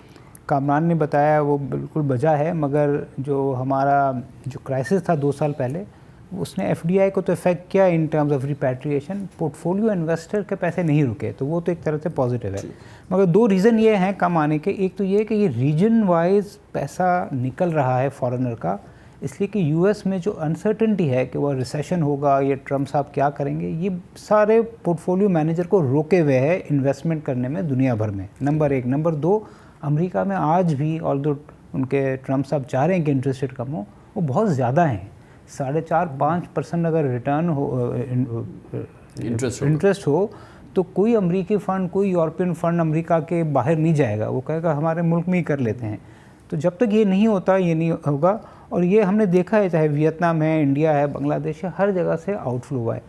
کامران نے بتایا وہ بالکل بجا ہے, مگر جو ہمارا جو کرائسس تھا 2 سال پہلے, اس نے ایف ڈی آئی کو تو افیکٹ کیا in terms of repatriation, port folio investor کے پیسے نہیں رکے, تو وہ تو ایک طرح سے پازیٹیو ہے. مگر 2 ریزن یہ ہیں کم آنے کے. ایک تو یہ کہ یہ ریجن وائز پیسہ نکل رہا ہے فارنر کا, اس لیے کہ یو ایس میں جو انسرٹنٹی ہے کہ وہ ریسیشن ہوگا یا ٹرمپ صاحب کیا کریں گے, یہ سارے پورٹ فولیو مینیجر کو روکے ہوئے ہے انویسٹمنٹ کرنے میں دنیا بھر میں. نمبر 1. نمبر 2, امریکہ میں آج بھی آلدو ان کے ٹرمپ صاحب چاہ رہے ہیں کہ انٹرسٹ ریٹ کم ہو, وہ بہت زیادہ ہیں. 4.5-5% اگر ریٹرن ہو, انٹرسٹ ہو, تو کوئی امریکی فنڈ, کوئی یورپین فنڈ امریکہ کے باہر نہیں جائے گا, وہ کہے گا ہمارے ملک میں ہی کر لیتے ہیں. تو جب تک یہ نہیں ہوتا یہ نہیں ہوگا. اور یہ ہم نے دیکھا ہے, چاہے ویتنام ہے, انڈیا ہے, بنگلہ دیش ہے, ہر جگہ سے آؤٹ فلو ہوا ہے.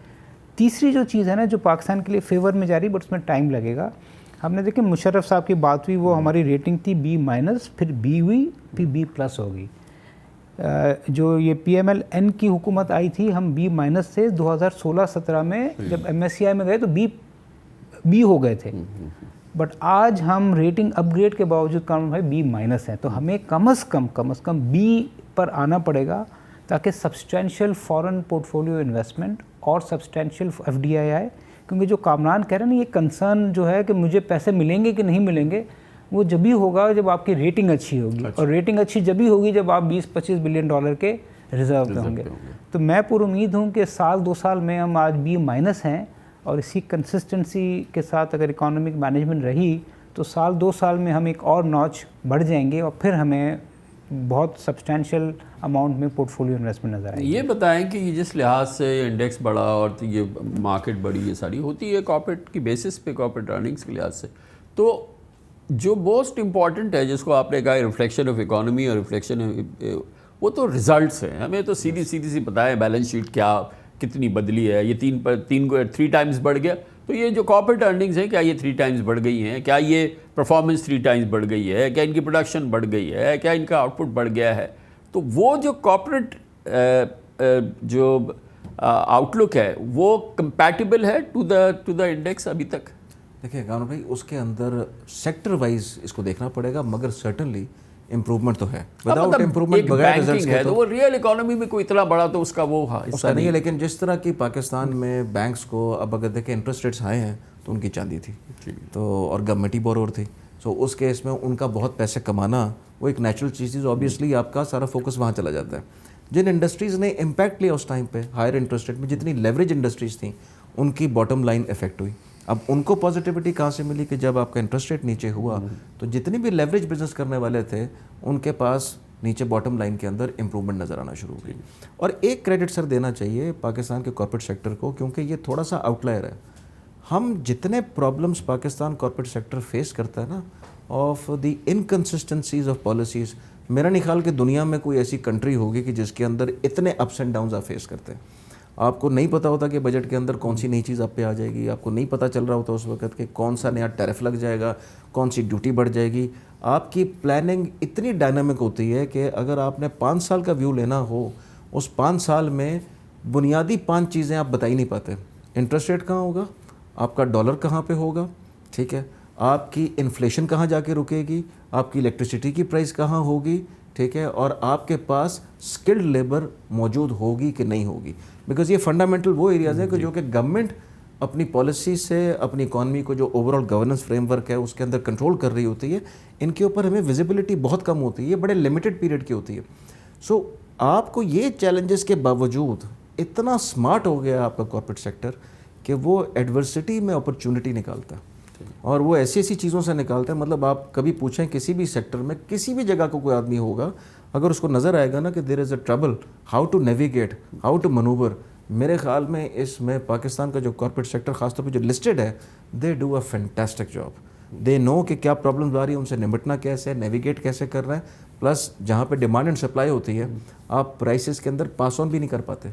تیسری جو چیز ہے نا جو پاکستان کے لیے فیور میں جا رہی, بٹ اس میں ٹائم لگے گا. ہم نے دیکھیں مشرف صاحب کی بات ہوئی, وہ ہماری ریٹنگ تھی B-, پھر B ہوئی, پھر B+ ہو گئی. جو یہ PML-N کی حکومت آئی تھی, ہم B- سے 2016-17 میں جب MSCI میں گئے تو B ہو گئے تھے. بٹ آج ہم ریٹنگ اپ گریڈ کے باوجود کام بھائی B- ہیں, تو ہمیں کم از کم B پر آنا پڑے گا تاکہ substantial foreign port folio investment اور سبسٹینشیل FDI آئے. کیونکہ جو کامران کہہ رہے ہیں نا, یہ کنسرن جو ہے کہ مجھے پیسے ملیں گے کہ نہیں ملیں گے, وہ جبھی ہوگا جب آپ کی ریٹنگ اچھی ہوگی. اور ریٹنگ اچھی جبھی ہوگی جب آپ $20-25 بلین کے ریزرو پہ ہوں گے. تو میں پر امید ہوں کہ 1-2 سال میں ہم آج B- ہیں, اور اسی کنسسٹنسی کے ساتھ اگر اکانومک مینجمنٹ رہی تو 1-2 سال میں ہم ایک اور نوچ بڑھ جائیں گے, اور پھر ہمیں بہت سبسٹینشیل اماؤنٹ میں پورٹ فولیو انویسٹمنٹ نظر آئے گی. یہ بتائیں کہ یہ جس لحاظ سے انڈیکس بڑھا اور یہ مارکیٹ بڑی, یہ ساری ہوتی ہے کارپوریٹ کی بیسس پہ, کارپوریٹ ارننگس کے لحاظ سے. تو جو موسٹ امپورٹنٹ ہے جس کو آپ نے کہا ریفلیکشن آف اکانومی اور ریفلیکشن, وہ تو ریزلٹس ہیں. ہمیں تو سیدھی سی پتہ ہے بیلنس شیٹ کیا کتنی بدلی ہے, یہ 3 ٹائمز بڑھ گیا, تو یہ جو کارپوریٹ ارننگز ہیں کیا یہ 3 ٹائمز بڑھ گئی ہیں, کیا یہ پرفارمنس 3 ٹائمز بڑھ گئی ہے, کیا ان کی پروڈکشن بڑھ گئی ہے, کیا ان کا آؤٹ پٹ بڑھ گیا ہے. تو وہ جو کارپوریٹ جو آؤٹ لک ہے وہ کمپیٹیبل ہے ٹو دا انڈیکس ابھی تک. دیکھیں کامران بھائی, اس کے اندر سیکٹر وائز اس کو دیکھنا پڑے گا, مگر سرٹنلی امپروومنٹ تو ہے. وداؤٹ امپروومنٹ بغیر ریزلٹس کے تو وہ ریئل اکانومی میں کوئی اتنا بڑا تو اس کا وہ حصہ نہیں ہے. لیکن جس طرح کی پاکستان میں بینکس کو اب اگر دیکھیں انٹرسٹ ریٹس ہائی ہیں تو ان کی چاندی تھی, تو اور گورنمنٹی بورور تھی, سو اس کیس میں ان کا بہت پیسے کمانا وہ ایک نیچرل چیز تھی. اوبیسلی آپ کا سارا فوکس وہاں چلا جاتا ہے. جن انڈسٹریز نے امپیکٹ لیا اس ٹائم پہ ہائر انٹرسٹ ریٹ میں, جتنی لیوریج انڈسٹریز تھیں, ان کی باٹم لائن افیکٹ ہوئی. اب ان کو پازیٹیوٹی کہاں سے ملی کہ جب آپ کا انٹرسٹ ریٹ نیچے ہوا تو جتنی بھی لیوریج بزنس کرنے والے تھے ان کے پاس نیچے باٹم لائن کے اندر امپرومنٹ نظر آنا شروع ہو گئی. اور ایک کریڈٹ سر دینا چاہیے پاکستان کے کارپوریٹ سیکٹر کو, کیونکہ یہ تھوڑا سا آؤٹ لائر ہے. ہم جتنے problems Pakistan corporate sector face کرتا ہے نا, of the inconsistencies of policies, میرا نہیں خیال کہ دنیا میں کوئی ایسی کنٹری ہوگی کہ جس کے اندر اتنے اپس اینڈ ڈاؤنز آپ فیس کرتے ہیں. آپ کو نہیں پتہ ہوتا کہ بجٹ کے اندر کون سی نئی چیز آپ پہ آ جائے گی, آپ کو نہیں پتہ چل رہا ہوتا اس وقت کہ کون سا نیا ٹیرف لگ جائے گا, کون سی ڈیوٹی بڑھ جائے گی. آپ کی پلاننگ اتنی ڈائنامک ہوتی ہے کہ اگر آپ نے 5 سال کا ویو لینا ہو, اس 5 سال میں بنیادی 5 چیزیں آپ بتا ہی نہیں پاتے. انٹرسٹ ریٹ کہاں ہوگا, آپ کا ڈالر کہاں پہ ہوگا, ٹھیک ہے, آپ کی انفلیشن کہاں جا کے رکے گی, آپ کی الیکٹریسٹی کی پرائس کہاں ہوگی, ٹھیک ہے, اور آپ کے پاس اسکلڈ لیبر موجود ہوگی کہ نہیں ہوگی. بیکاز یہ فنڈامنٹل وہ ایریاز ہیں کہ جو کہ گورنمنٹ اپنی پالیسی سے اپنی اکانومی کو جو over all governance frame work ہے اس کے اندر کنٹرول کر رہی ہوتی ہے, ان کے اوپر ہمیں ویزیبلٹی بہت کم ہوتی ہے, یہ بڑے لمیٹڈ پیریڈ کی ہوتی ہے. سو آپ کو یہ چیلنجز کے باوجود اتنا اسمارٹ ہو گیا آپ کا کارپوریٹ سیکٹر کہ وہ ایڈورسٹی میں اپرچونٹی نکالتا ہے, اور وہ ایسی ایسی چیزوں سے نکالتا ہے. مطلب آپ کبھی پوچھیں کسی بھی سیکٹر میں کسی بھی جگہ کو کوئی آدمی ہوگا, اگر اس کو نظر آئے گا نا کہ there is a trouble, how to navigate, how to manoeuvre, میرے خیال میں اس میں پاکستان کا جو کارپوریٹ سیکٹر خاص طور پہ جو لسٹڈ ہے, they do a fantastic job. They know کہ کیا پرابلمز آ رہی ہیں, ان سے نمٹنا کیسے ہے, نیویگیٹ کیسے کر رہے ہیں. پلس جہاں پہ ڈیمانڈ اینڈ سپلائی ہوتی ہے, آپ پرائسز کے اندر پاس آن بھی نہیں کر پاتے,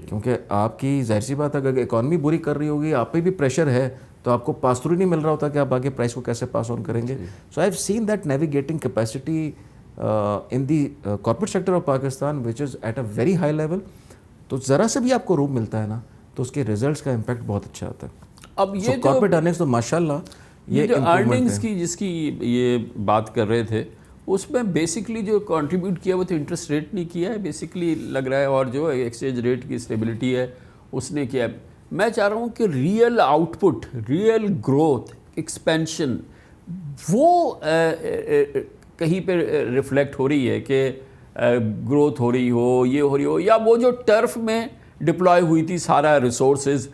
کیونکہ آپ کی ظاہر سی بات ہے اگر اکانومی بری کر رہی ہوگی, آپ پہ بھی پریشر ہے, تو آپ کو پاس تھرو نہیں مل رہا ہوتا کہ آپ آگے پرائس کو کیسے پاس آن کریں گے. So I have seen that navigating capacity in the corporate sector of Pakistan which is at a very high level. تو ذرا سے بھی آپ کو روم ملتا ہے نا تو اس کے ریزلٹس کا امپیکٹ بہت اچھا آتا ہے. اب یہ کارپوریٹ ارننگس تو ماشاءاللہ یہ جو ارننگس کی جس کی یہ بات کر رہے تھے, اس میں بیسکلی جو کنٹریبیوٹ کیا وہ تو انٹرسٹ ریٹ نے کیا ہے بیسکلی لگ رہا ہے, اور جو ایکسچینج ریٹ کی اسٹیبلٹی ہے اس نے کیا ہے. میں چاہ رہا ہوں کہ real out put, real growth, expansion وہ کہیں پہ ریفلیکٹ ہو رہی ہے کہ گروتھ ہو رہی ہو, یہ ہو رہی ہو, یا وہ جو ٹرف میں ڈپلوائے ہوئی تھی سارا ریسورسز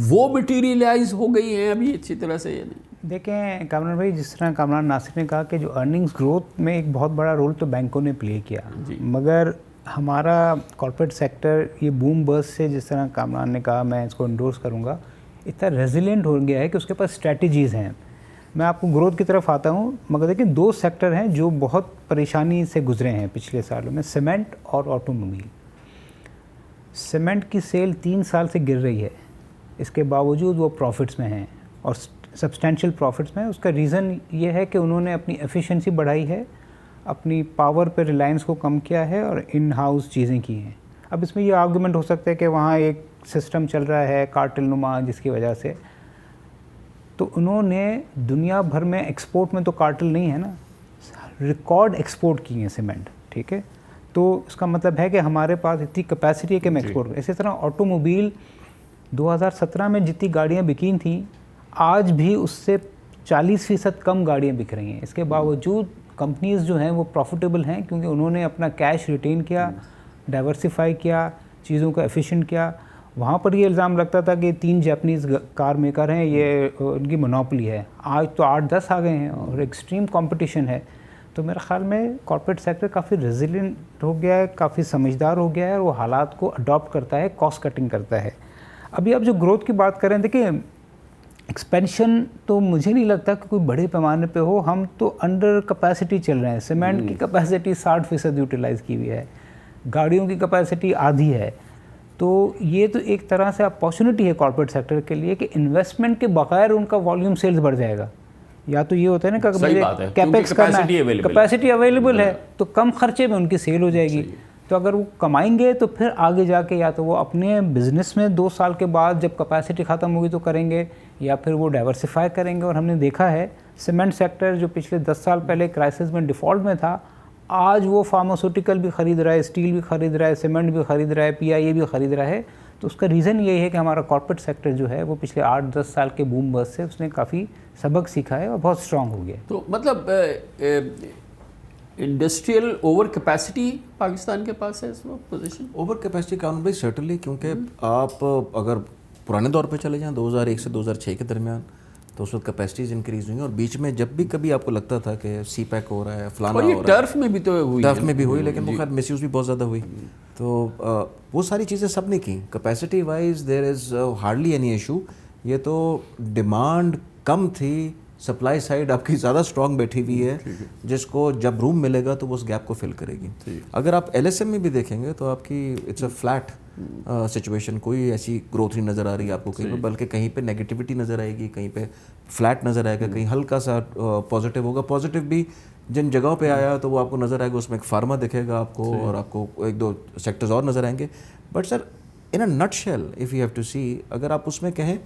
وہ مٹیریلائز ہو گئی ہیں ابھی اچھی طرح سے یا نہیں؟ دیکھیں کامران بھائی, جس طرح کامران ناصر نے کہا کہ جو ارننگز گروتھ میں ایک بہت بڑا رول تو بینکوں نے پلے کیا, مگر ہمارا کارپوریٹ سیکٹر یہ بوم برس سے, جس طرح کامران نے کہا, میں اس کو انڈورس کروں گا, اتنا ریزیلینٹ ہو گیا ہے کہ اس کے پاس اسٹریٹجیز ہیں. میں آپ کو گروتھ کی طرف آتا ہوں, مگر دیکھیں 2 سیکٹر ہیں جو بہت پریشانی سے گزرے ہیں پچھلے سالوں میں, سیمنٹ اور آٹو موبائل. سیمنٹ کی سیل 3 سال سے گر رہی ہے, اس کے باوجود وہ پروفٹس میں ہیں اور سبسٹینشیل پروفٹس میں. اس کا ریزن یہ ہے کہ انہوں نے اپنی ایفیشنسی بڑھائی ہے, اپنی پاور پہ ریلائنس کو کم کیا ہے اور ان ہاؤس چیزیں کی ہیں. اب اس میں یہ آرگومنٹ ہو سکتا ہے کہ وہاں ایک سسٹم چل رہا ہے کارٹل نما, جس کی وجہ سے تو انہوں نے دنیا بھر میں ایکسپورٹ میں تو کارٹل نہیں ہے نا, ریکارڈ ایکسپورٹ کی ہیں سیمنٹ, ٹھیک ہے. تو اس کا مطلب ہے کہ ہمارے پاس اتنی کیپیسٹی ہے کہ ہم ایکسپورٹ کریں. اسی طرح آٹو موبائل 2017 میں جتنی گاڑیاں بکی تھیں, آج بھی اس سے 40% کم گاڑیاں بک رہی ہیں. اس کے باوجود کمپنیز جو ہیں وہ پروفیٹیبل ہیں, کیونکہ انہوں نے اپنا کیش ریٹین کیا, ڈائیورسیفائی کیا, چیزوں کو ایفیشینٹ کیا. وہاں پر یہ الزام لگتا تھا کہ 3 جاپنیز کار میکر ہیں, یہ ان کی مونوپلی ہے. آج تو 8-10 آ گئے ہیں اور ایکسٹریم کمپٹیشن ہے. تو میرے خیال میں کارپوریٹ سیکٹر کافی ریزیلینٹ ہو گیا ہے, کافی سمجھدار ہو گیا ہے, اور وہ حالات کو اڈاپٹ کرتا ہے, کاسٹ کٹنگ کرتا ہے. ابھی آپ جو گروتھ کی بات کریں, دیکھیں ایکسپینشن تو مجھے نہیں لگتا کہ کوئی بڑے پیمانے پہ ہو. ہم تو انڈر کیپیسٹی چل رہے ہیں. سیمنٹ کی کیپیسٹی 60% یوٹیلائز کی ہوئی ہے, گاڑیوں کی کیپیسٹی آدھی ہے. تو یہ تو ایک طرح سے اپارچونیٹی ہے کارپوریٹ سیکٹر کے لیے کہ انویسٹمنٹ کے بغیر ان کا والیوم سیلز بڑھ جائے گا. یا تو یہ ہوتا ہے نا کہ مجھے کیپیکس کرنا ہے, کیپیسٹی اویلیبل ہے تو کم خرچے میں ان کی سیل ہو جائے گی. تو اگر وہ کمائیں گے تو پھر آگے جا کے یا تو وہ اپنے بزنس میں 2 سال کے بعد جب کیپیسٹی ختم ہوگی تو کریں گے, یا پھر وہ ڈائیورسیفائی کریں گے. اور ہم نے دیکھا ہے سیمنٹ سیکٹر جو پچھلے 10 سال پہلے کرائسس میں ڈیفالٹ میں تھا, آج وہ فارماسیوٹیکل بھی خرید رہا ہے, اسٹیل بھی خرید رہا ہے, سیمنٹ بھی خرید رہا ہے, PIA بھی خرید رہا ہے. تو اس کا ریزن یہ ہے کہ ہمارا کارپوریٹ سیکٹر جو ہے وہ پچھلے 8-10 سال کے بوم برس سے اس نے کافی سبق سیکھا ہے اور بہت اسٹرانگ ہو گیا. تو مطلب انڈسٹریل اوور کیپیسٹی پاکستان کے پاس ہے اس وقت پوزیشن. اوور کیپیسٹی کام بھائی سرٹنلی, کیونکہ آپ اگر پرانے دور پہ چلے جائیں 2001 سے 2006 کے درمیان, تو اس وقت کیپیسٹیز انکریز ہوئی ہیں, اور بیچ میں جب بھی کبھی آپ کو لگتا تھا کہ سی پیک ہو رہا ہے, فلانا ہو رہا ہے, ٹرف میں بھی تو ہوئی, ٹرف میں بھی ہوئی, لیکن وہ خیر مس یوز بھی بہت زیادہ ہوئی. تو وہ ساری چیزیں سب نے کی. Capacity wise there is hardly any issue. یہ تو ڈیمانڈ کم تھی سپلائی سائڈ آپ کی زیادہ اسٹرانگ بیٹھی ہوئی ہے جس کو جب روم ملے گا تو وہ اس گیپ کو فل کرے گی. اگر آپ ایل ایس ایم میں بھی دیکھیں گے تو آپ کی اٹس اے فلیٹ سچویشن, کوئی ایسی گروتھ نہیں نظر آ رہی ہے آپ کو کہیں پہ, بلکہ کہیں پہ نیگیٹیوٹی نظر آئے گی, کہیں پہ فلیٹ نظر آئے گا, کہیں ہلکا سا پازیٹیو ہوگا. پازیٹیو بھی جن جگہوں پہ آیا تو وہ آپ کو نظر آئے گا, اس میں ایک فارما دکھے گا آپ کو, اور آپ کو ایک دو سیکٹرز اور نظر آئیں گے. But sir in a nutshell شیل اف یو ہیو ٹو سی, اگر آپ اس میں کہیں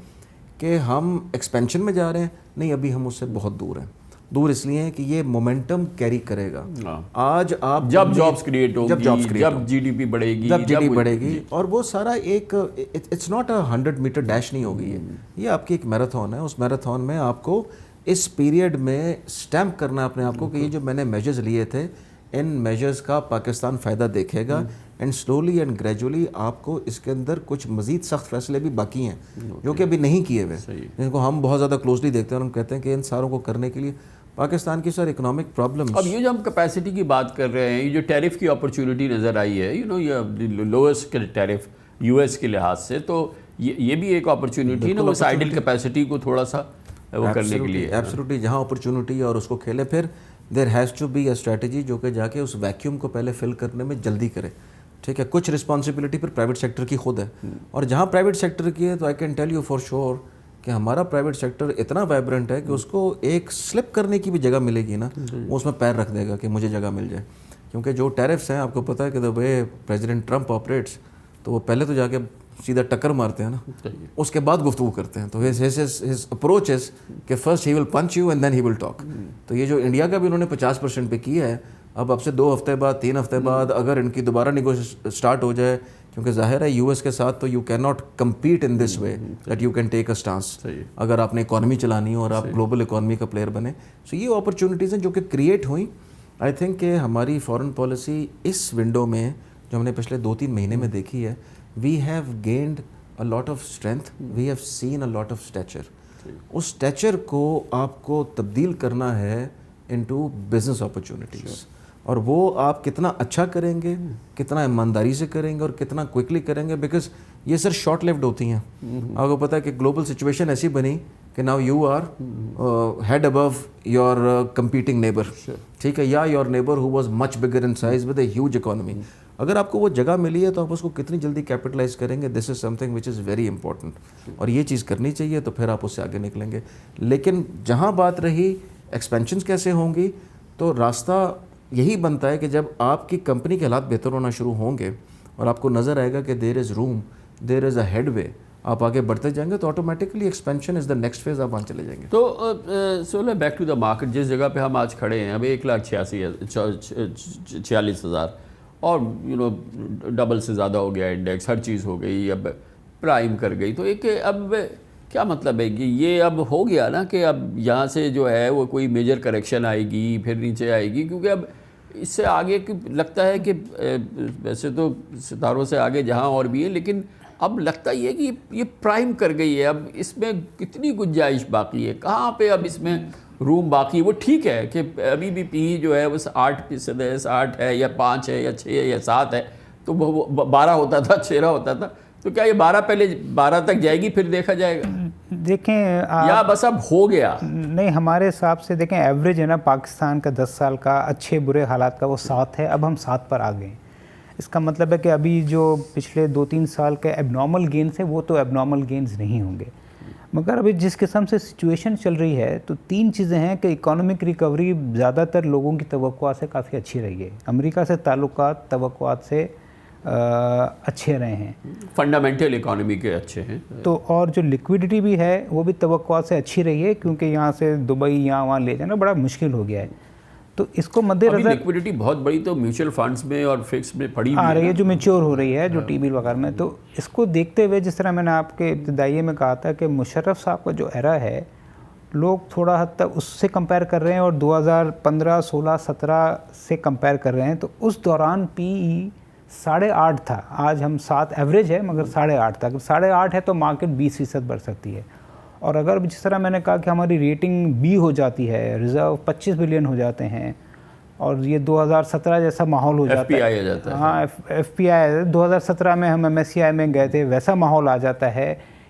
کہ ہم ایکسپینشن میں جا رہے ہیں, نہیں ابھی ہم اس سے بہت دور ہیں. دور اس لیے ہے کہ یہ مومنٹم کیری کرے گا. آج آپ جب جابس کریٹ ہوگی, جب جی ڈی پی بڑھے گی, جب جی ڈی پی بڑھے گی, اور وہ سارا ایک it's not a 100 metre dash نہیں ہوگی, یہ آپ کی ایک میراتھن ہے. اس میراتھن میں آپ کو اس پیریڈ میں اسٹیمپ کرنا اپنے آپ کو کہ یہ جو میں نے میجرز لیے تھے, ان میجرز کا پاکستان فائدہ دیکھے گا. اینڈ سلولی اینڈ گریجولی آپ کو اس کے اندر کچھ مزید سخت فیصلے بھی باقی ہیں جو کہ ابھی نہیں کیے ہوئے, جن کو ہم بہت زیادہ کلوزلی دیکھتے ہیں, اور ہم کہتے ہیں کہ ان ساروں کو کرنے کے لیے پاکستان کی سر اکنامک پرابلمس. اب یہ جو ہم کیپیسٹی کی بات کر رہے ہیں, یہ جو ٹیرف کی اپرچونٹی نظر آئی ہے, یہ لوئسٹ ٹیرف یو ایس کے لحاظ سے, تو یہ بھی ایک اپرچونٹی نا اس آئیڈل کیپیسٹی کو تھوڑا سا وہ کرنے کے لیے. ایبسلیوٹلی, جہاں اپرچونٹی اور اس کو کھیلے, پھر there has to be a strategy جو کہ جا کے اس ویکیوم کو پہلے فل کرنے میں جلدی کرے. ٹھیک ہے, کچھ رسپانسبلٹی پھر پرائیویٹ سیکٹر کی خود ہے, اور جہاں پرائیویٹ سیکٹر کی ہے تو I can tell you for sure کہ ہمارا پرائیویٹ سیکٹر اتنا وائبرنٹ ہے کہ اس کو ایک سلپ کرنے کی بھی جگہ ملے گی نا, وہ اس میں پیر رکھ دے گا کہ مجھے جگہ مل جائے. کیونکہ جو ٹیرفس ہیں آپ کو پتہ ہے کہ دا وے پریزیڈنٹ ٹرمپ آپریٹس, تو وہ پہلے تو جا کے سیدھا ٹکر مارتے ہیں نا, اس کے بعد گفتگو کرتے ہیں. تو ہز اپروچ از کہ first he will punch you and then he will talk. تو یہ جو انڈیا کا بھی انہوں نے 50% پہ کیا ہے, اب سے 2 ہفتے بعد 3 ہفتے بعد اگر ان کی دوبارہ نیگوشیشن اسٹارٹ ہو جائے, کیونکہ ظاہر ہے یو ایس کے ساتھ تو you can not compete in this way that you can take a stance, اگر آپ نے اکانومی چلانی ہو اور آپ گلوبل اکانومی کا پلیئر بنے. سو یہ اپرچونیٹیز ہیں جو کہ کریٹ ہوئیں. آئی تھنک کہ ہماری فارن پالیسی اس ونڈو میں جو ہم نے پچھلے 2-3 مہینے میں دیکھی ہے, we have gained a lot of strength, we have seen a lot of stature. اس اسٹیچر کو آپ کو تبدیل کرنا ہے انٹو بزنس اپرچونیٹیز, اور وہ آپ کتنا اچھا کریں گے, کتنا ایمانداری سے کریں گے, اور کتنا کوئکلی کریں گے, بیکاز یہ سر شارٹ لیوڈ ہوتی ہیں. آپ کو پتہ ہے کہ گلوبل سچویشن ایسی بنی کہ now you are head above your competing neighbour. ٹھیک ہے, یا your neighbour who was much bigger in size with a huge economy. اگر آپ کو وہ جگہ ملی ہے تو آپ اس کو کتنی جلدی کیپٹلائز کریں گے, this is something which is very important, اور یہ چیز کرنی چاہیے, تو پھر آپ اس سے آگے نکلیں گے. لیکن جہاں بات رہی ایکسپینشنز کیسے ہوں گی, تو راستہ یہی بنتا ہے کہ جب آپ کی کمپنی کے حالات بہتر ہونا شروع ہوں گے اور آپ کو نظر آئے گا کہ there is room, there is a head وے, آپ آگے بڑھتے جائیں گے, تو automatically expansion is the next phase, آپ وہاں چلے جائیں گے. تو سولہ بیک ٹو دا مارکیٹ, جس جگہ پہ ہم آج کھڑے ہیں اب 1,46,000, اور ڈبل سے زیادہ ہو گیا انڈیکس, ہر چیز ہو گئی, اب پرائم کر گئی. تو ایک اب کیا مطلب ہے کہ یہ اب ہو گیا نا کہ اب یہاں سے جو ہے وہ کوئی میجر کریکشن آئے گی, پھر نیچے آئے گی, کیونکہ اب اس سے آگے لگتا ہے کہ ویسے تو ستاروں سے آگے جہاں اور بھی ہے, لیکن اب لگتا ہی ہے کہ یہ پرائم کر گئی ہے. اب اس میں کتنی گنجائش باقی ہے, کہاں پہ اب اس میں روم باقی ہے. وہ ٹھیک ہے کہ ابھی بھی پی جو ہے وہ 8% ہے, 8 ہے, یا 5 ہے, یا 6 ہے, یا 7 ہے, تو وہ 12 ہوتا تھا, 13 ہوتا تھا. تو کیا یہ 12 پہلے 12 تک جائے گی, پھر دیکھا جائے گا؟ دیکھیں یا بس اب ہو گیا؟ نہیں, ہمارے حساب سے دیکھیں ایوریج ہے نا پاکستان کا 10 سال کا اچھے برے حالات کا, وہ 7 ہے. اب ہم 7 پر آ گئے ہیں. اس کا مطلب ہے کہ ابھی جو پچھلے 2-3 سال کے ایب نارمل گینز ہیں وہ تو ایب نارمل گینز نہیں ہوں گے. مگر ابھی جس قسم سے سچویشن چل رہی ہے, تو 3 چیزیں ہیں کہ اکانومک ریکوری زیادہ تر لوگوں کی توقعات سے کافی اچھی رہی ہے. امریکہ سے تعلقات توقعات سے اچھے رہے ہیں, فنڈامنٹل اکانومی کے اچھے ہیں. تو اور جو لیکویڈیٹی بھی ہے وہ بھی توقعات سے اچھی رہی ہے, کیونکہ یہاں سے دبئی یہاں وہاں لے جانا بڑا مشکل ہو گیا ہے. تو اس کو مد نظر لیکویڈیٹی بہت بڑی تو میوچل فنڈز میں اور فکس میں پڑی آ رہی ہے, جو میچور ہو رہی ہے, جو ٹی بی وغیرہ میں. تو اس کو دیکھتے ہوئے, جس طرح میں نے آپ کے ابتدائیے میں کہا تھا کہ مشرف صاحب کا جو ایرا ہے, لوگ تھوڑا حد تک اس سے کمپیئر کر رہے ہیں, اور 2015, 16, 17 سے کمپیئر کر رہے ہیں. تو اس دوران پی ای 8.5 تھا, آج ہم 7 ایوریج ہے, مگر 8.5 تھا. اگر 8.5 ہے تو مارکیٹ 20% بڑھ سکتی ہے. اور اگر جس طرح میں نے کہا کہ ہماری ریٹنگ بی ہو جاتی ہے, ریزرو 25 بلین ہو جاتے ہیں, اور یہ 2017 جیسا ماحول ہو جاتا ہے. ہاں, ایف پی آئی 2017 میں ہم ایم ایس سی آئی میں گئے تھے, ویسا ماحول آ جاتا ہے,